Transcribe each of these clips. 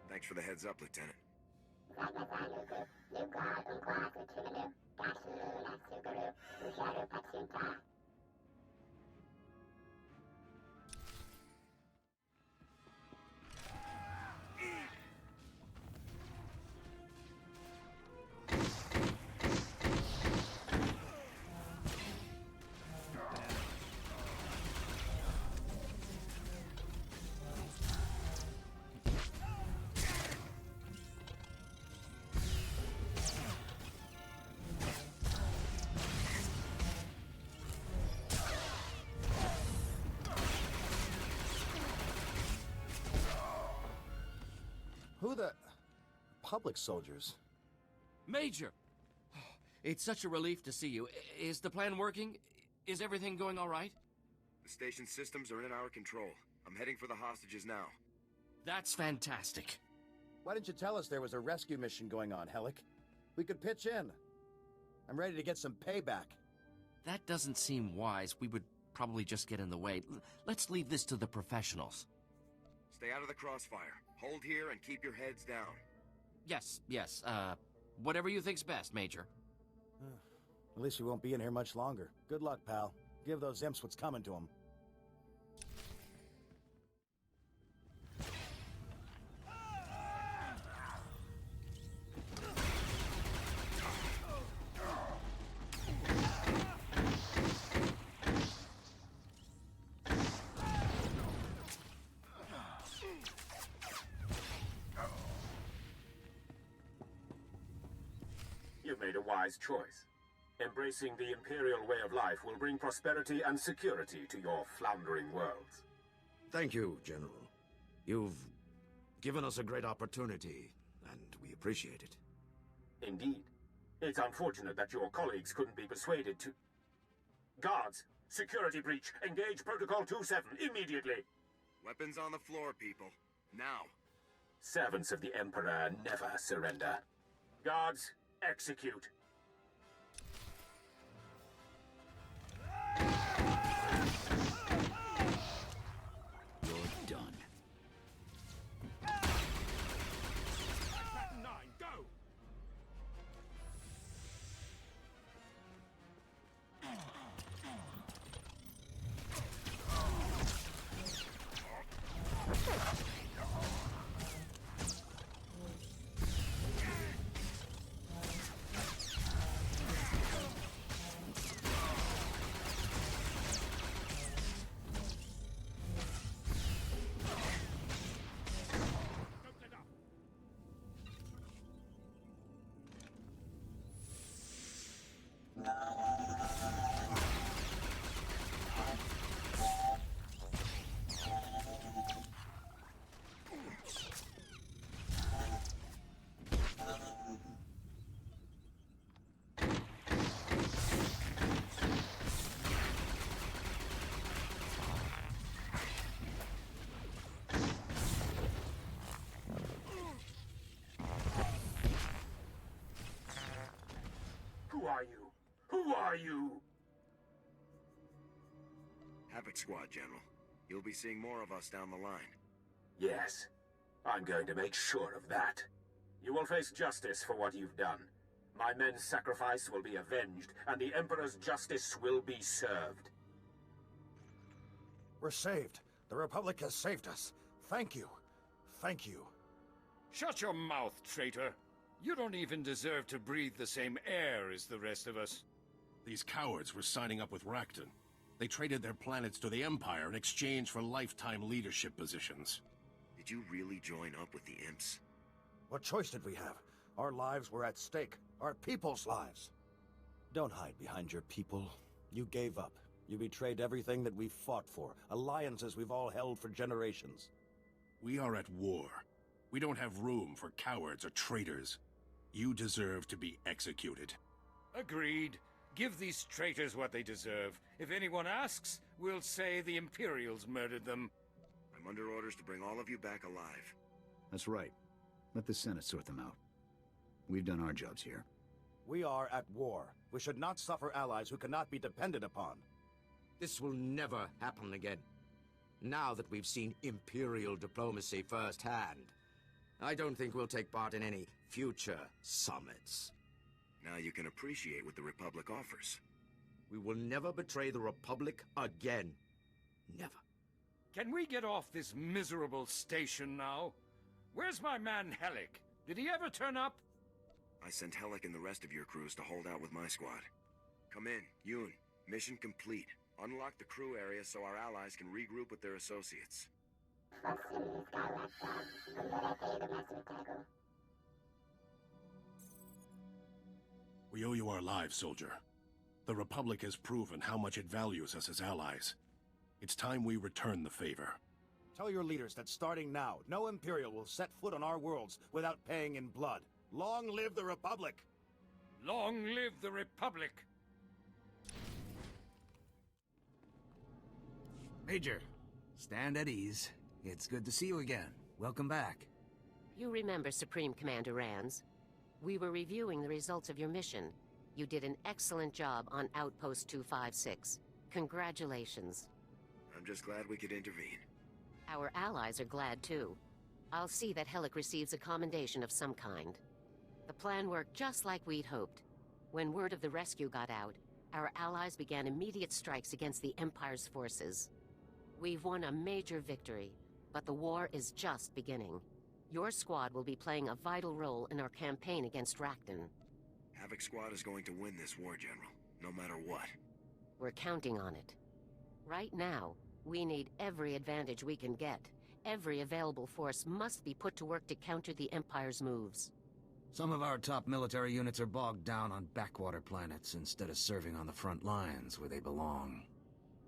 Thanks for the heads up, Lieutenant. Who the... Public soldiers? Major! It's such a relief to see you. Is the plan working? Is everything going all right? The station's systems are in our control. I'm heading for the hostages now. That's fantastic. Why didn't you tell us there was a rescue mission going on, Hellick? We could pitch in. I'm ready to get some payback. That doesn't seem wise. We would probably just get in the way. Let's leave this to the professionals. Stay out of the crossfire. Hold here and keep your heads down. Yes, whatever you think's best, Major. At least we won't be in here much longer. Good luck, pal. Give those imps what's coming to them. You've made a wise choice. Embracing the Imperial way of life will bring prosperity and security to your floundering worlds. Thank you, General. You've given us a great opportunity, and we appreciate it. Indeed. It's unfortunate that your colleagues couldn't be persuaded to... Guards! Security breach! Engage Protocol 27 immediately! Weapons on the floor, people. Now. Servants of the Emperor never surrender. Guards, execute! You're done. Attack 9, go! Who are you? Who are you? Havoc Squad, General. You'll be seeing more of us down the line. Yes. I'm going to make sure of that. You will face justice for what you've done. My men's sacrifice will be avenged, and the Emperor's justice will be served. We're saved. The Republic has saved us. Thank you. Thank you. Shut your mouth, traitor. You don't even deserve to breathe the same air as the rest of us. These cowards were signing up with Rakton. They traded their planets to the Empire in exchange for lifetime leadership positions. Did you really join up with the imps? What choice did we have? Our lives were at stake. Our people's lives. Don't hide behind your people. You gave up. You betrayed everything that we've fought for. Alliances we've all held for generations. We are at war. We don't have room for cowards or traitors. You deserve to be executed. Agreed. Give these traitors what they deserve. If anyone asks, we'll say the Imperials murdered them. I'm under orders to bring all of you back alive. That's right. Let the Senate sort them out. We've done our jobs here. We are at war. We should not suffer allies who cannot be depended upon. This will never happen again. Now that we've seen Imperial diplomacy firsthand, I don't think we'll take part in any future summits. Now you can appreciate what the Republic offers. We will never betray the Republic again. Never. Can we get off this miserable station now? Where's my man Hellick? Did he ever turn up? I sent Hellick and the rest of your crews to hold out with my squad. Come in, Yoon. Mission complete. Unlock the crew area so our allies can regroup with their associates. We owe you our lives, soldier. The Republic has proven how much it values us as allies. It's time we return the favor. Tell your leaders that starting now, no Imperial will set foot on our worlds without paying in blood. Long live the Republic! Long live the Republic! Major, stand at ease. It's good to see you again. Welcome back. You remember Supreme Commander Rands? We were reviewing the results of your mission. You did an excellent job on Outpost 256. Congratulations. I'm just glad we could intervene. Our allies are glad too. I'll see that Hellick receives a commendation of some kind. The plan worked just like we'd hoped. When word of the rescue got out, our allies began immediate strikes against the Empire's forces. We've won a major victory, but the war is just beginning. Your squad will be playing a vital role in our campaign against Rakton. Havoc Squad is going to win this war, General, no matter what. We're counting on it. Right now, we need every advantage we can get. Every available force must be put to work to counter the Empire's moves. Some of our top military units are bogged down on backwater planets instead of serving on the front lines where they belong.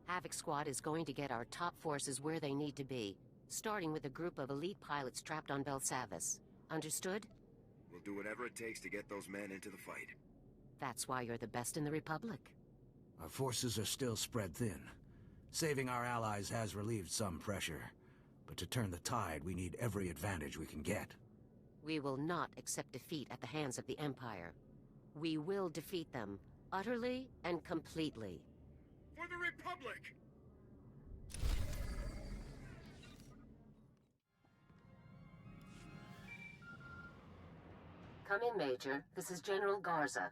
Havoc Squad is going to get our top forces where they need to be, starting with a group of elite pilots trapped on Belsavis. Understood? We'll do whatever it takes to get those men into the fight. That's why you're the best in the Republic. Our forces are still spread thin. Saving our allies has relieved some pressure, but to turn the tide, we need every advantage we can get. We will not accept defeat at the hands of the Empire. We will defeat them, utterly and completely. For the Republic! Come in, Major. This is General Garza.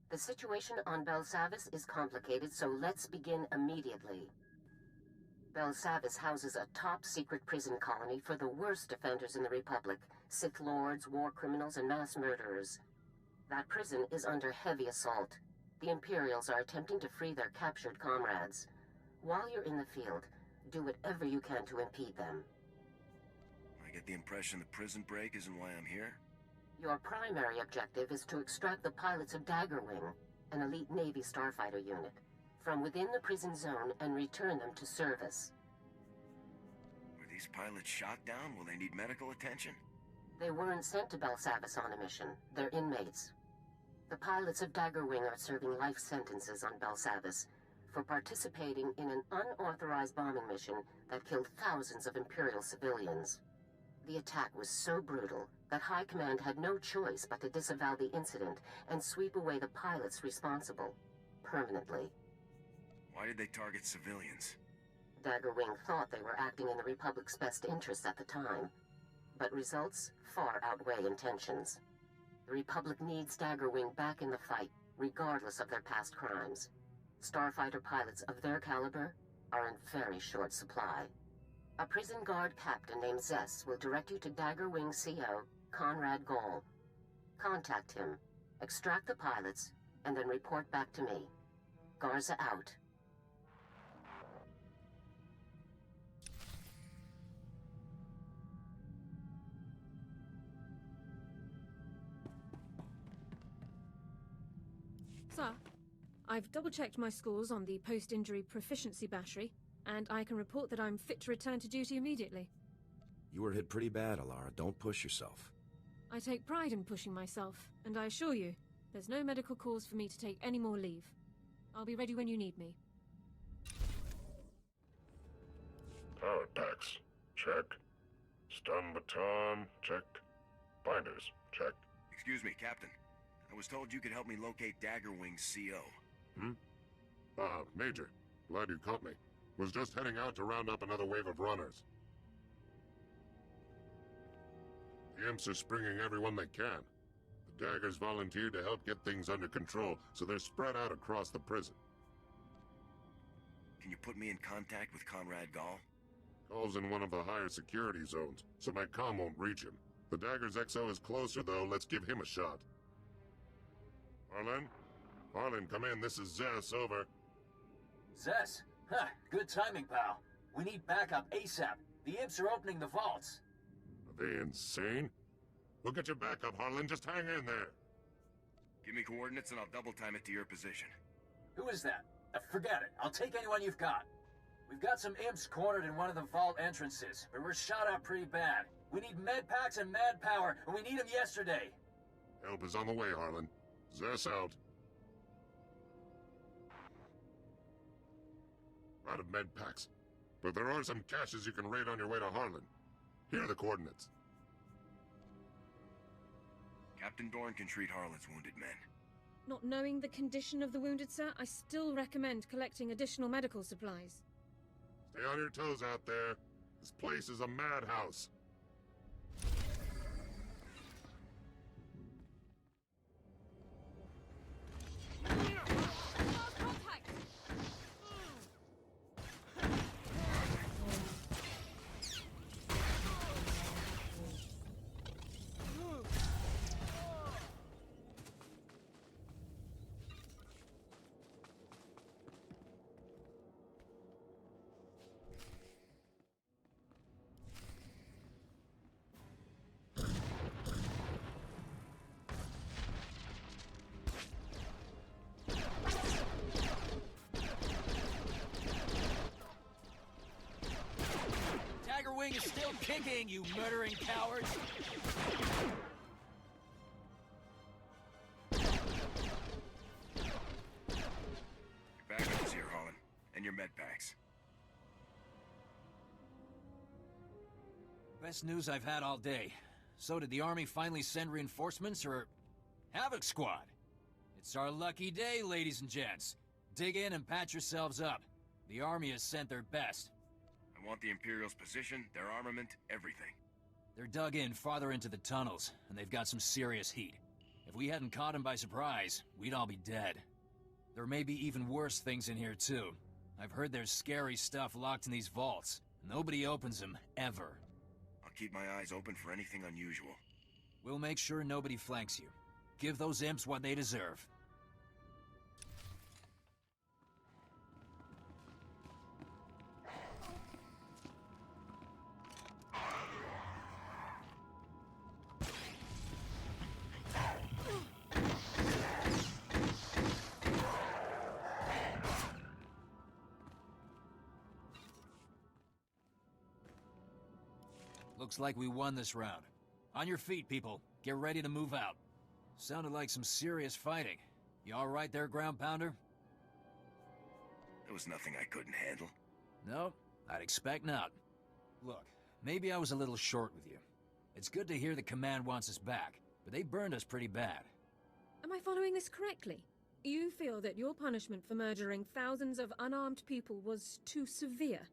The situation on Belsavis is complicated, so let's begin immediately. Belsavis houses a top-secret prison colony for the worst offenders in the Republic, Sith Lords, war criminals, and mass murderers. That prison is under heavy assault. The Imperials are attempting to free their captured comrades. While you're in the field, do whatever you can to impede them. I get the impression the prison break isn't why I'm here. Your primary objective is to extract the pilots of Daggerwing, an elite Navy starfighter unit, from within the prison zone and return them to service. Were these pilots shot down? Will they need medical attention? They weren't sent to Belsavis on a mission. They're inmates. The pilots of Daggerwing are serving life sentences on Belsavis for participating in an unauthorized bombing mission that killed thousands of Imperial civilians. The attack was so brutal that High Command had no choice but to disavow the incident and sweep away the pilots responsible, permanently. Why did they target civilians? Daggerwing thought they were acting in the Republic's best interests at the time, but results far outweigh intentions. The Republic needs Daggerwing back in the fight, regardless of their past crimes. Starfighter pilots of their caliber are in very short supply. A prison guard captain named Zess will direct you to Daggerwing CO, Conrad Gall. Contact him, extract the pilots, and then report back to me. Garza out. Sir, I've double-checked my scores on the post-injury proficiency battery, and I can report that I'm fit to return to duty immediately. You were hit pretty bad, Alara. Don't push yourself. I take pride in pushing myself, and I assure you, there's no medical cause for me to take any more leave. I'll be ready when you need me. Power packs, check. Stun baton, check. Binders, check. Excuse me, Captain. I was told you could help me locate Daggerwing's CO. Major, Glad you caught me. Was just heading out to round up another wave of runners. The imps are springing everyone they can. The daggers volunteered to help get things under control, so they're spread out across the prison. Can you put me in contact with Comrade Gall? Gall's in one of the higher security zones, so my comm won't reach him. The dagger's XO is closer, though. Let's give him a shot. Harlan? Harlan, come in. This is Zess, over. Zess? Huh, good timing, pal. We need backup ASAP. The imps are opening the vaults. Are they insane? We'll get you backup, Harlan. Just hang in there. Give me coordinates and I'll double time it to your position. Who is that? Forget it. I'll take anyone you've got. We've got some imps cornered in one of the vault entrances, but we're shot up pretty bad. We need med packs and mad power, and we need them yesterday. Help is on the way, Harlan. Zess out. Out of med packs. But there are some caches you can raid on your way to Harlan. Here are the coordinates. Captain Dorn can treat Harlan's wounded men. Not knowing the condition of the wounded, sir, I still recommend collecting additional medical supplies. Stay on your toes out there. This place is a madhouse. Wing is still kicking, you murdering cowards! Your backup is here, Harlan. And your med packs. Best news I've had all day. So did the Army finally send reinforcements, or... Havoc Squad? It's our lucky day, ladies and gents. Dig in and patch yourselves up. The Army has sent their best. I want the Imperial's position, their armament, everything. They're dug in farther into the tunnels, and they've got some serious heat. If we hadn't caught them by surprise, we'd all be dead. There may be even worse things in here, too. I've heard there's scary stuff locked in these vaults. Nobody opens them, ever. I'll keep my eyes open for anything unusual. We'll make sure nobody flanks you. Give those imps what they deserve. Looks like we won this round. On your feet, people. Get ready to move out. Sounded like some serious fighting. You all right there, ground pounder? There was nothing I couldn't handle. No, I'd expect not. Look, maybe I was a little short with you. It's good to hear the command wants us back, but they burned us pretty bad. Am I following this correctly? You feel that your punishment for murdering thousands of unarmed people was too severe?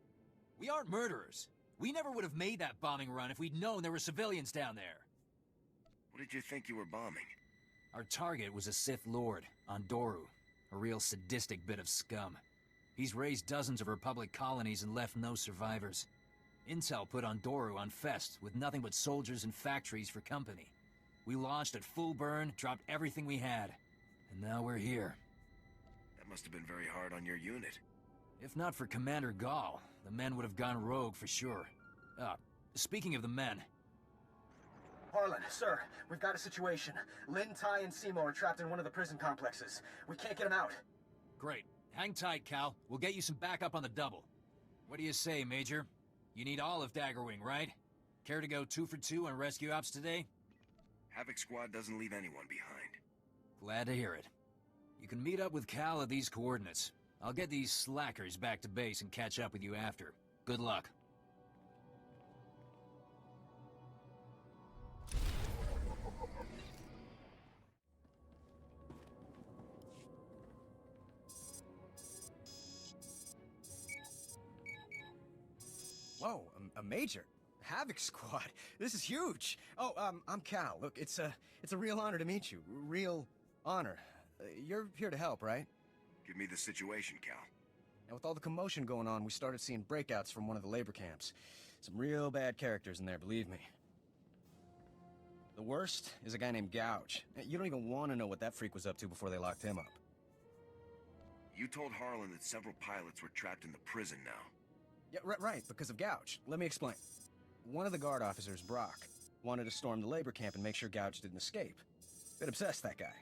We aren't murderers. We never would have made that bombing run if we'd known there were civilians down there. What did you think you were bombing? Our target was a Sith Lord, Andoru, a real sadistic bit of scum. He's raised dozens of Republic colonies and left no survivors. Intel put Andoru on Fest with nothing but soldiers and factories for company. We launched at full burn, dropped everything we had, and now we're here. That must have been very hard on your unit. If not for Commander Gall, the men would have gone rogue for sure. Speaking of the men... Harlan, sir, we've got a situation. Lin, Tai, and Seymour are trapped in one of the prison complexes. We can't get them out. Great. Hang tight, Cal. We'll get you some backup on the double. What do you say, Major? You need all of Daggerwing, right? Care to go 2 for 2 on rescue ops today? Havoc Squad doesn't leave anyone behind. Glad to hear it. You can meet up with Cal at these coordinates. I'll get these slackers back to base and catch up with you after. Good luck. Whoa, a major? Havoc Squad. This is huge. Oh, I'm Cal. Look, it's a real honor to meet you. Real honor. You're here to help, right? Give me the situation, Cal. Now, with all the commotion going on, we started seeing breakouts from one of the labor camps. Some real bad characters in there, believe me. The worst is a guy named Gouge. You don't even want to know what that freak was up to before they locked him up. You told Harlan that several pilots were trapped in the prison now. Yeah, right, because of Gouge. Let me explain. One of the guard officers, Brock, wanted to storm the labor camp and make sure Gouge didn't escape. Bit obsessed, that guy.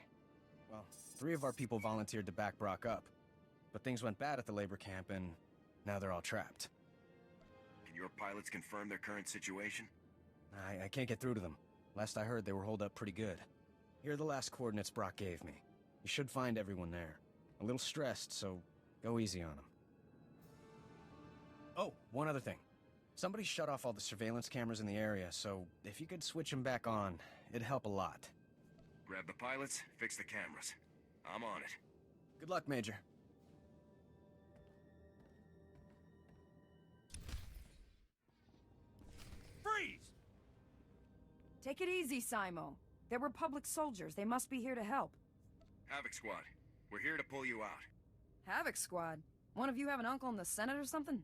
Well, 3 of our people volunteered to back Brock up. But things went bad at the labor camp, and now they're all trapped. Can your pilots confirm their current situation? I can't get through to them. Last I heard, they were holed up pretty good. Here are the last coordinates Brock gave me. You should find everyone there. A little stressed, so go easy on them. Oh, one other thing. Somebody shut off all the surveillance cameras in the area, so if you could switch them back on, it'd help a lot. Grab the pilots, fix the cameras. I'm on it. Good luck, Major. Freeze! Take it easy, Simo. They're Republic soldiers. They must be here to help. Havoc Squad, we're here to pull you out. Havoc Squad? One of you have an uncle in the Senate or something?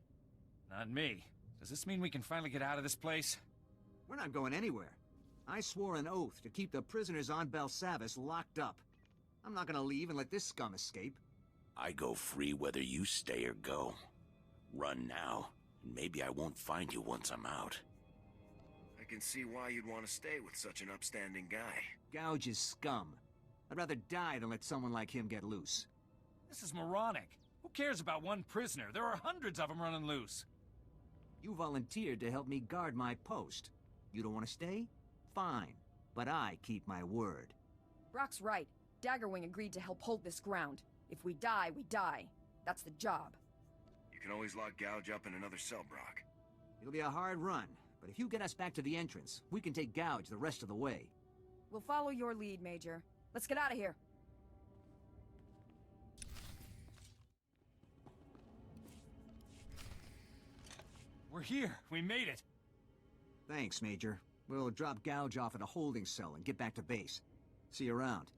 Not me. Does this mean we can finally get out of this place? We're not going anywhere. I swore an oath to keep the prisoners on Belsavis locked up. I'm not gonna leave and let this scum escape. I go free whether you stay or go. Run now, and maybe I won't find you once I'm out. I can see why you'd want to stay with such an upstanding guy. Gouge is scum. I'd rather die than let someone like him get loose. This is moronic. Who cares about one prisoner? There are hundreds of them running loose. You volunteered to help me guard my post. You don't want to stay? Fine. But I keep my word. Brock's right. Daggerwing agreed to help hold this ground. If we die, we die. That's the job. You can always lock Gouge up in another cell, Brock. It'll be a hard run, but if you get us back to the entrance, we can take Gouge the rest of the way. We'll follow your lead, Major. Let's get out of here. We're here. We made it. Thanks, Major. We'll drop Gouge off at a holding cell and get back to base. See you around.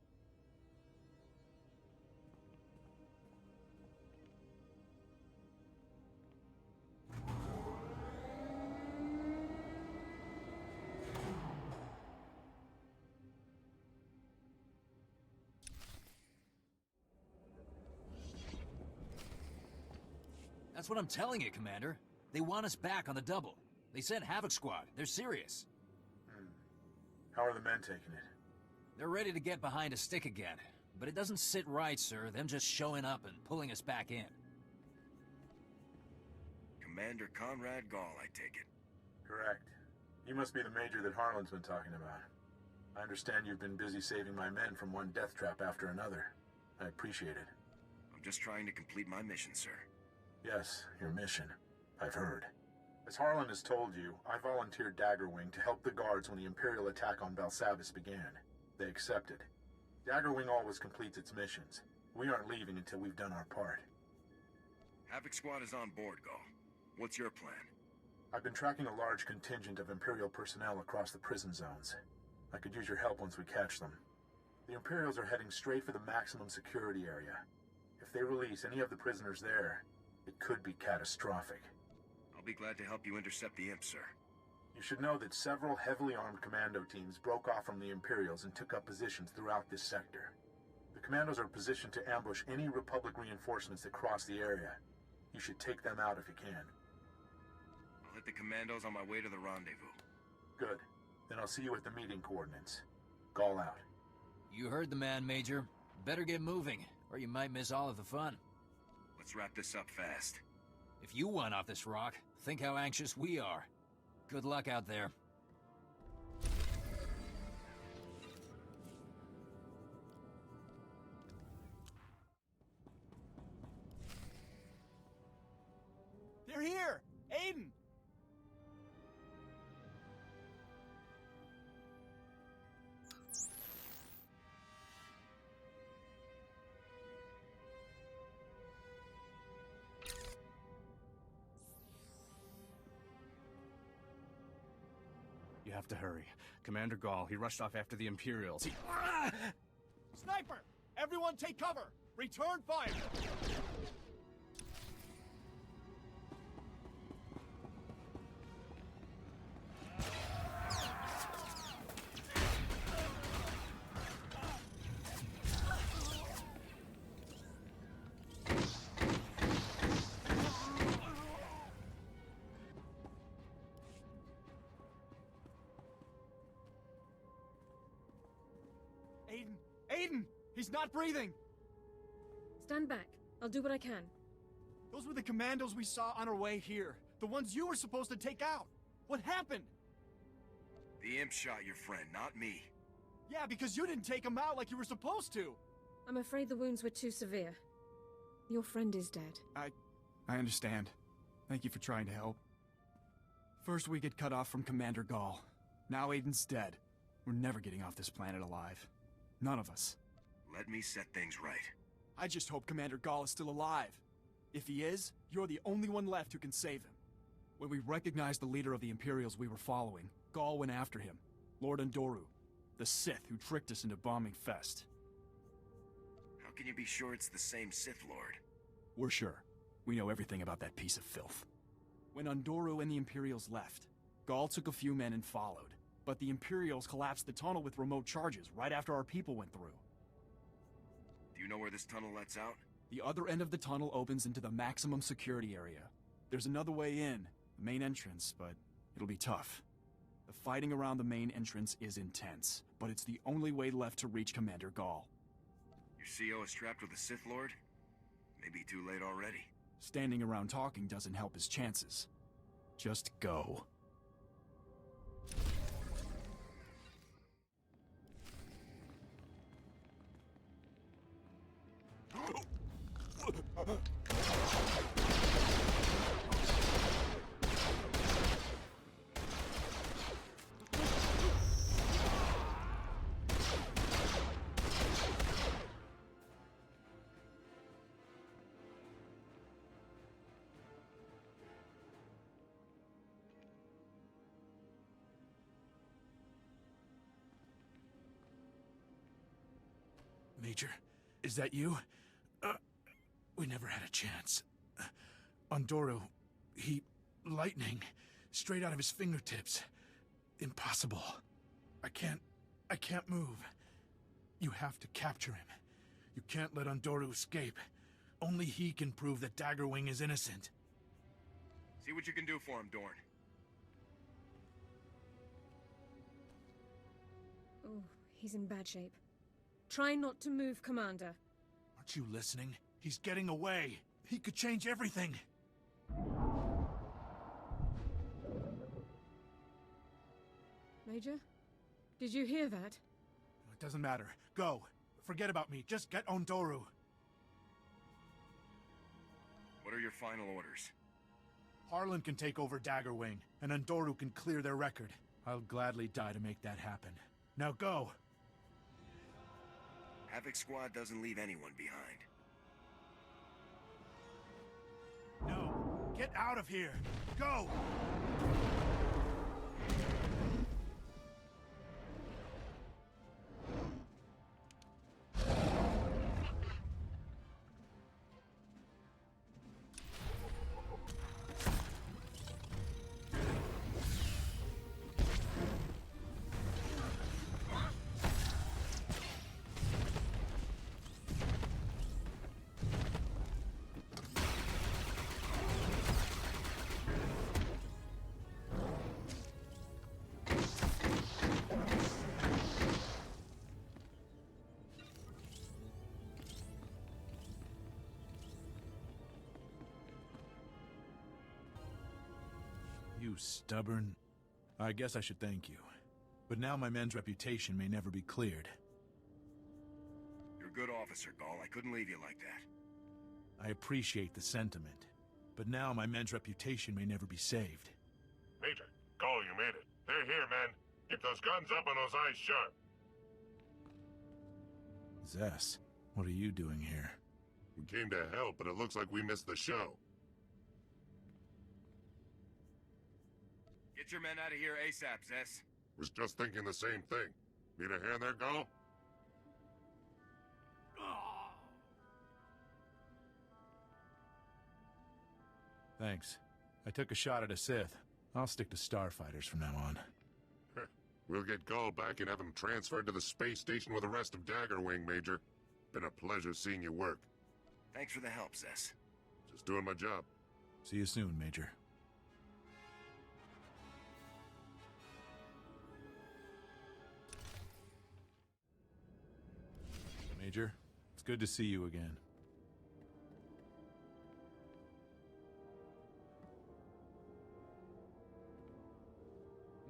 That's what I'm telling you, Commander. They want us back on the double. They sent Havoc Squad. They're serious. How are the men taking it? They're ready to get behind a stick again. But it doesn't sit right, sir, them just showing up and pulling us back in. Commander Conrad Gall, I take it. Correct. You must be the major that Harlan's been talking about. I understand you've been busy saving my men from one death trap after another. I appreciate it. I'm just trying to complete my mission, sir. Yes, your mission. I've heard. As Harlan has told you, I volunteered Daggerwing to help the guards when the Imperial attack on Belsavis began. They accepted. Daggerwing always completes its missions. We aren't leaving until we've done our part. Havoc Squad is on board, Gall. What's your plan? I've been tracking a large contingent of Imperial personnel across the prison zones. I could use your help once we catch them. The Imperials are heading straight for the maximum security area. If they release any of the prisoners there, it could be catastrophic. I'll be glad to help you intercept the imp, sir. You should know that several heavily armed commando teams broke off from the Imperials and took up positions throughout this sector. The commandos are positioned to ambush any Republic reinforcements that cross the area. You should take them out if you can. I'll hit the commandos on my way to the rendezvous. Good. Then I'll see you at the meeting coordinates. Gall out. You heard the man, Major. Better get moving, or you might miss all of the fun. Let's wrap this up fast. If you want off this rock, think how anxious we are. Good luck out there. They're here! Aiden! have to hurry. Commander Gall, he rushed off after the Imperials. Sniper! Everyone take cover! Return fire! Aiden! He's not breathing! Stand back. I'll do what I can. Those were the commandos we saw on our way here. The ones you were supposed to take out. What happened? The imp shot your friend, not me. Yeah, because you didn't take him out like you were supposed to. I'm afraid the wounds were too severe. Your friend is dead. I understand. Thank you for trying to help. First we get cut off from Commander Gall. Now Aiden's dead. We're never getting off this planet alive. None of us. Let me set things right. I just hope Commander Gall is still alive. If he is, you're the only one left who can save him. When we recognized the leader of the Imperials we were following, Gall went after him. Lord Undoru, the Sith who tricked us into bombing Fest. How can you be sure it's the same Sith Lord? We're sure. We know everything about that piece of filth. When Undoru and the Imperials left, Gall took a few men and followed. But the Imperials collapsed the tunnel with remote charges right after our people went through. Do you know where this tunnel lets out? The other end of the tunnel opens into the maximum security area. There's another way in, the main entrance, but it'll be tough. The fighting around the main entrance is intense, but it's the only way left to reach Commander Gall. Your CO is trapped with a Sith Lord? Maybe too late already. Standing around talking doesn't help his chances. Just go. Major, is that you? We never had a chance. Undoru, lightning, straight out of his fingertips. Impossible. I can't move. You have to capture him. You can't let Undoru escape. Only he can prove that Daggerwing is innocent. See what you can do for him, Dorn. Oh, he's in bad shape. Try not to move, Commander. Aren't you listening? He's getting away. He could change everything. Major? Did you hear that? It doesn't matter. Go. Forget about me. Just get Undoru. What are your final orders? Harlan can take over Daggerwing, and Undoru can clear their record. I'll gladly die to make that happen. Now go! Havoc Squad doesn't leave anyone behind. No! Get out of here! Go! You stubborn... I guess I should thank you. But now my men's reputation may never be cleared. You're a good officer, Gall. I couldn't leave you like that. I appreciate the sentiment. But now my men's reputation may never be saved. Major, Gall, you made it. They're here, man. Keep those guns up and those eyes sharp. Zess, what are you doing here? We came to help, but it looks like we missed the show. Get your men out of here ASAP, Zess. Was just thinking the same thing. Need a hand there, Gall? Thanks. I took a shot at a Sith. I'll stick to starfighters from now on. We'll get Gall back and have him transferred to the space station with the rest of Daggerwing, Major. Been a pleasure seeing you work. Thanks for the help, Zess. Just doing my job. See you soon, Major. Major, it's good to see you again.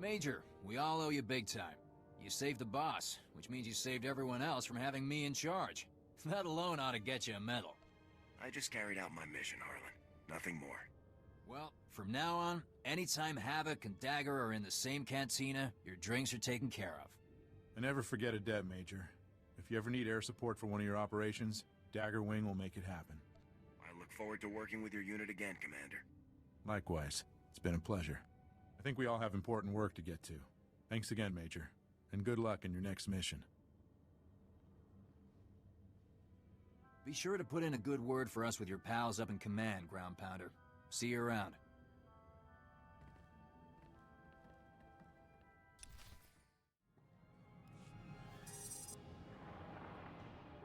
Major, we all owe you big time. You saved the boss, which means you saved everyone else from having me in charge. That alone ought to get you a medal. I just carried out my mission, Harlan. Nothing more. Well, from now on, anytime Havoc and Dagger are in the same cantina, your drinks are taken care of. And never forget a debt, Major. If you ever need air support for one of your operations, Dagger Wing will make it happen. I look forward to working with your unit again, Commander. Likewise. It's been a pleasure. I think we all have important work to get to. Thanks again, Major. And good luck in your next mission. Be sure to put in a good word for us with your pals up in command, Ground Pounder. See you around.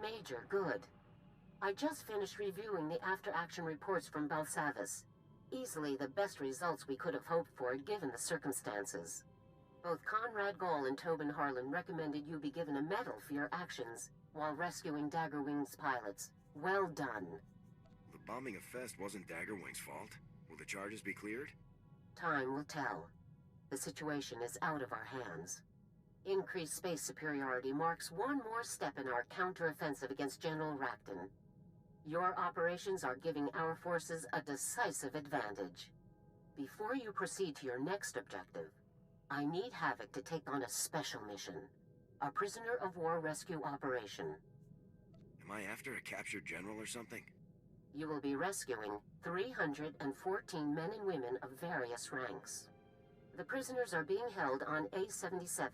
Major, good. I just finished reviewing the after-action reports from Balsavis. Easily the best results we could have hoped for, given the circumstances. Both Conrad Gall and Tobin Harlan recommended you be given a medal for your actions while rescuing Daggerwing's pilots. Well done. The bombing of Fest wasn't Daggerwing's fault. Will the charges be cleared? Time will tell. The situation is out of our hands. Increased space superiority marks one more step in our counteroffensive against General Racton. Your operations are giving our forces a decisive advantage. Before you proceed to your next objective, I need Havoc to take on a special mission. A prisoner of war rescue operation. Am I after a captured general or something? You will be rescuing 314 men and women of various ranks. The prisoners are being held on A-77,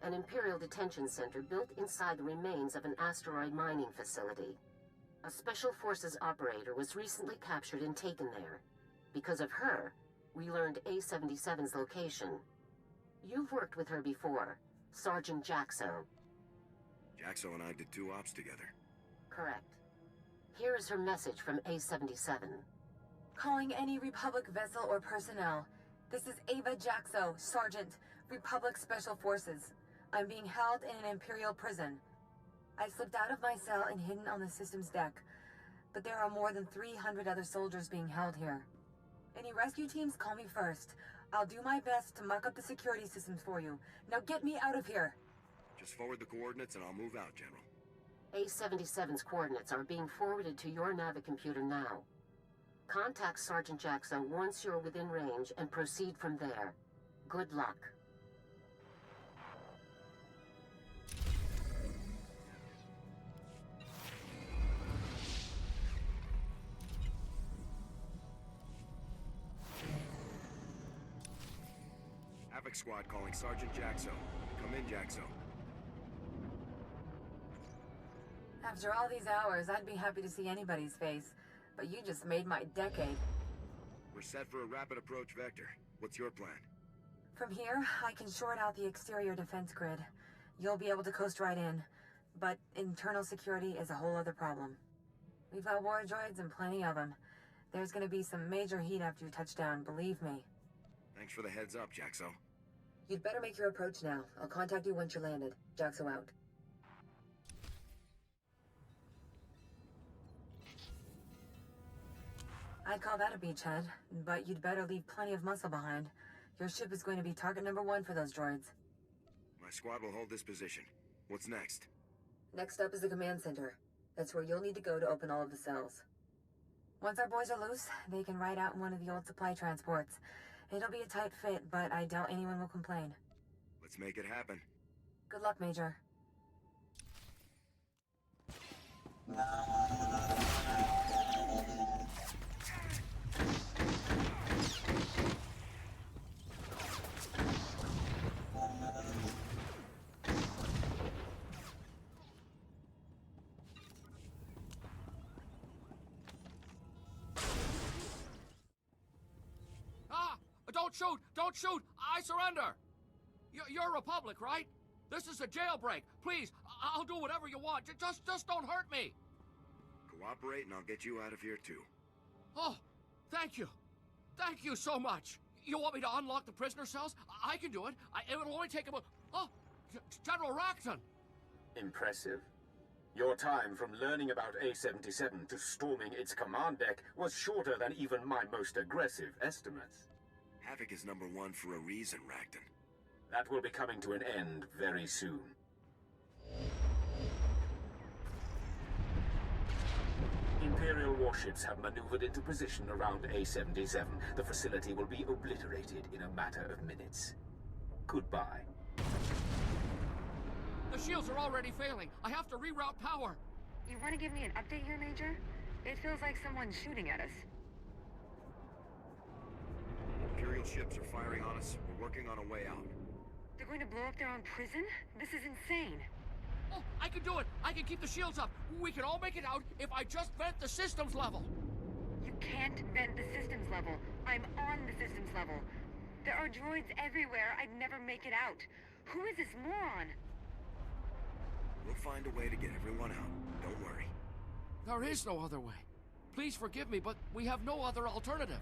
an Imperial detention center built inside the remains of an asteroid mining facility. A Special Forces operator was recently captured and taken there. Because of her, we learned A-77's location. You've worked with her before, Sergeant Jaxo. Jaxo and I did 2 ops together. Correct. Here is her message from A-77. Calling any Republic vessel or personnel. This is Ava Jaxo, Sergeant, Republic Special Forces. I'm being held in an Imperial prison. I slipped out of my cell and hidden on the system's deck, but there are more than 300 other soldiers being held here. Any rescue teams, call me first. I'll do my best to muck up the security systems for you. Now get me out of here! Just forward the coordinates and I'll move out, General. A-77's coordinates are being forwarded to your Navicomputer now. Contact Sergeant Jaxo once you're within range and proceed from there. Good luck. Havoc Squad calling Sergeant Jaxo. Come in, Jaxo. After all these hours, I'd be happy to see anybody's face, but you just made my decade. We're set for a rapid approach vector. What's your plan? From here, I can short out the exterior defense grid. You'll be able to coast right in, but internal security is a whole other problem. We've got war droids and plenty of them. There's gonna be some major heat after you touch down, believe me. Thanks for the heads up, Jaxo. You'd better make your approach now. I'll contact you once you're landed. Jaxo out. I'd call that a beachhead, but you'd better leave plenty of muscle behind. Your ship is going to be target number 1 for those droids. My squad will hold this position. What's next? Next up is the command center. That's where you'll need to go to open all of the cells. Once our boys are loose, they can ride out in one of the old supply transports. It'll be a tight fit, but I doubt anyone will complain. Let's make it happen. Good luck, Major. Don't shoot! Don't shoot! I surrender! You're Republic, right? This is a jailbreak. Please, I'll do whatever you want. Just don't hurt me. Cooperate and I'll get you out of here too. Oh, thank you. Thank you so much. You want me to unlock the prisoner cells? I can do it. It'll only take about... Oh, General Rackton! Impressive. Your time from learning about A-77 to storming its command deck was shorter than even my most aggressive estimates. Havoc is #1 for a reason, Rackton. That will be coming to an end very soon. Imperial warships have maneuvered into position around A-77. The facility will be obliterated in a matter of minutes. Goodbye. The shields are already failing. I have to reroute power. You want to give me an update here, Major? It feels like someone's shooting at us. Imperial ships are firing on us. We're working on a way out. They're going to blow up their own prison? This is insane. Oh, I can do it. I can keep the shields up. We can all make it out if I just vent the systems level. You can't vent the systems level. I'm on the systems level. There are droids everywhere. I'd never make it out. Who is this moron? We'll find a way to get everyone out. Don't worry. There is no other way. Please forgive me, but we have no other alternative.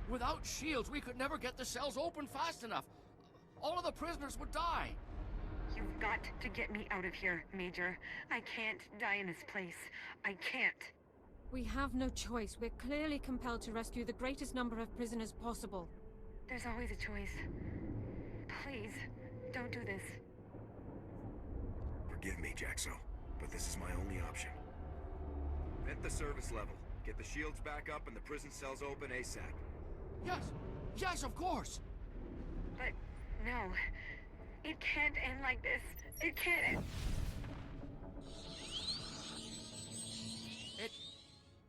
Without shields, we could never get the cells open fast enough. All of the prisoners would die. You've got to get me out of here, Major. I can't die in this place. I can't. We have no choice. We're clearly compelled to rescue the greatest number of prisoners possible. There's always a choice. Please, don't do this. Forgive me, Jaxo, but this is my only option. Vent the service level. Get the shields back up and the prison cells open ASAP. Yes! Yes, of course! But, no. It can't end like this. It can't end. It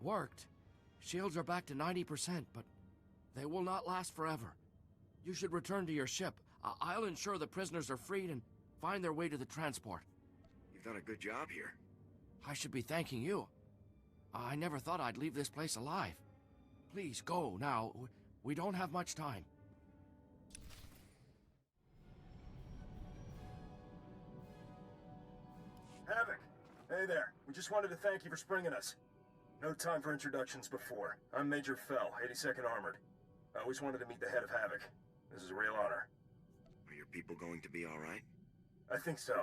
worked. Shields are back to 90%, but they will not last forever. You should return to your ship. I'll ensure the prisoners are freed and find their way to the transport. You've done a good job here. I should be thanking you. I never thought I'd leave this place alive. Please, go now. We don't have much time. Havoc! Hey there. We just wanted to thank you for springing us. No time for introductions before. I'm Major Fell, 82nd Armored. I always wanted to meet the head of Havoc. This is a real honor. Are your people going to be all right? I think so.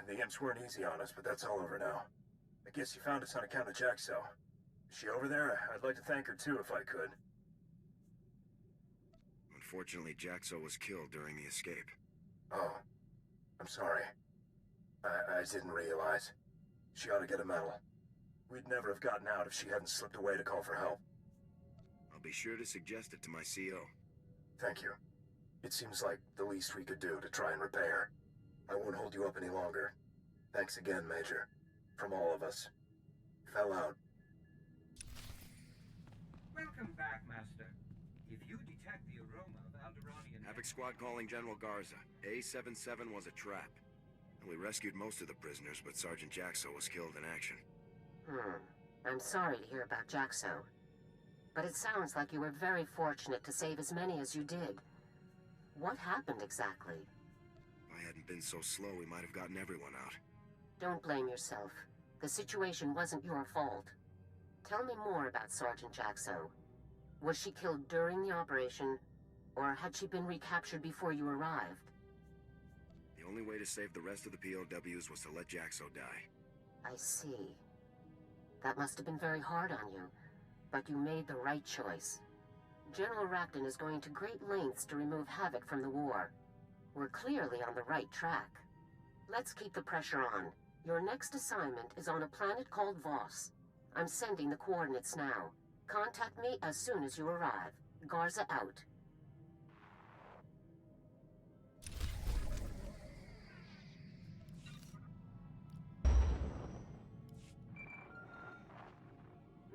The imps weren't easy on us, but that's all over now. I guess you found us on account of Jaxo. Is she over there? I'd like to thank her too if I could. Unfortunately, Jaxo was killed during the escape. Oh. I'm sorry. I didn't realize. She ought to get a medal. We'd never have gotten out if she hadn't slipped away to call for help. I'll be sure to suggest it to my CO. Thank you. It seems like the least we could do to try and repay her. I won't hold you up any longer. Thanks again, Major. From all of us. Fell out. Welcome back, Master. If you detect the aroma of Alderaanian... Havoc Squad calling General Garza. A-77 was a trap. And we rescued most of the prisoners, but Sergeant Jaxo was killed in action. I'm sorry to hear about Jaxo. But it sounds like you were very fortunate to save as many as you did. What happened exactly? If I hadn't been so slow, we might have gotten everyone out. Don't blame yourself. The situation wasn't your fault. Tell me more about Sergeant Jaxo. Was she killed during the operation, or had she been recaptured before you arrived? The only way to save the rest of the POWs was to let Jaxo die. I see. That must have been very hard on you, but you made the right choice. General Rackton is going to great lengths to remove Havoc from the war. We're clearly on the right track. Let's keep the pressure on. Your next assignment is on a planet called Voss. I'm sending the coordinates now. Contact me as soon as you arrive. Garza out.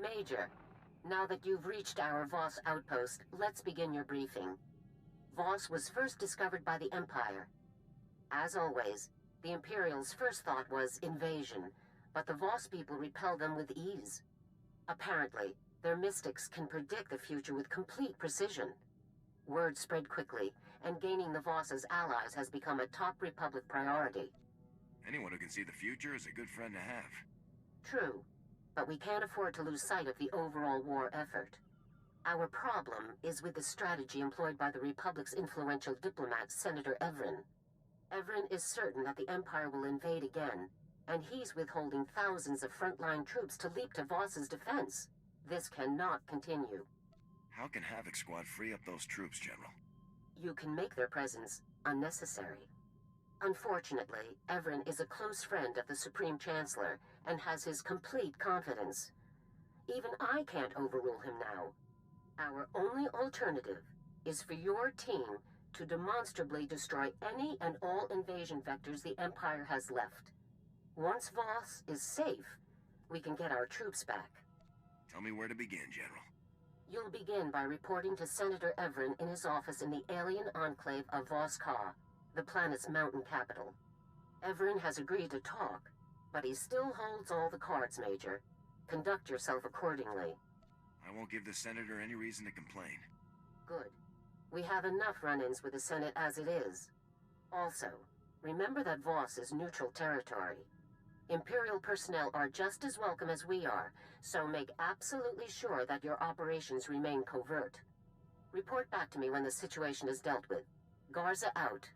Major, now that you've reached our Voss outpost, let's begin your briefing. Voss was first discovered by the Empire. As always, the Imperials' first thought was invasion, but the Voss people repel them with ease. Apparently, their mystics can predict the future with complete precision. Word spread quickly, and gaining the Voss's allies has become a top Republic priority. Anyone who can see the future is a good friend to have. True, but we can't afford to lose sight of the overall war effort. Our problem is with the strategy employed by the Republic's influential diplomat, Senator Evren. Evren is certain that the Empire will invade again, and he's withholding thousands of frontline troops to leap to Voss's defense. This cannot continue. How can Havoc Squad free up those troops, General? You can make their presence unnecessary. Unfortunately, Evren is a close friend of the Supreme Chancellor and has his complete confidence. Even I can't overrule him now. Our only alternative is for your team to demonstrably destroy any and all invasion vectors the Empire has left. Once Voss is safe, we can get our troops back. Tell me where to begin, General. You'll begin by reporting to Senator Evren in his office in the alien enclave of Voss-Ka, the planet's mountain capital. Evren has agreed to talk, but he still holds all the cards, Major. Conduct yourself accordingly. I won't give the Senator any reason to complain. Good. We have enough run-ins with the Senate as it is. Also, remember that Voss is neutral territory. Imperial personnel are just as welcome as we are, so make absolutely sure that your operations remain covert. Report back to me when the situation is dealt with. Garza out.